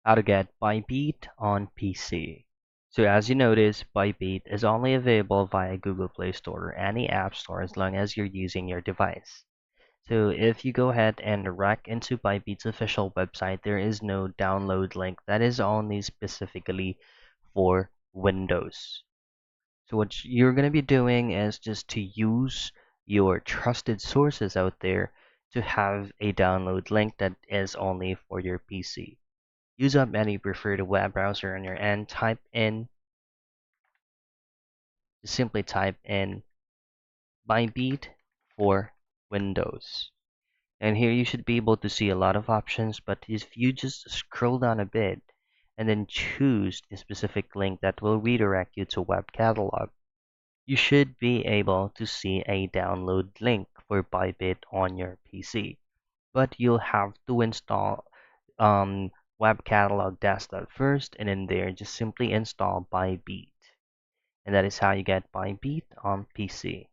How to get Bybit on PC. So as you notice, Bybit is only available via Google Play Store or any app store as long as you're using your device. So if you go ahead and direct into Bybit's official website, there is no download link. That is only specifically for Windows. So what you're going to be doing is just to use your trusted sources out there to have a download link that is only for your PC. Use up any preferred web browser on your end. Simply type in Bybit for Windows. And here you should be able to see a lot of options, but if you just scroll down a bit and then choose a specific link that will redirect you to web catalog, you should be able to see a download link for Bybit on your PC. But you'll have to install web catalog desktop first, and in there just simply install Bybit, and that is how you get Bybit on PC.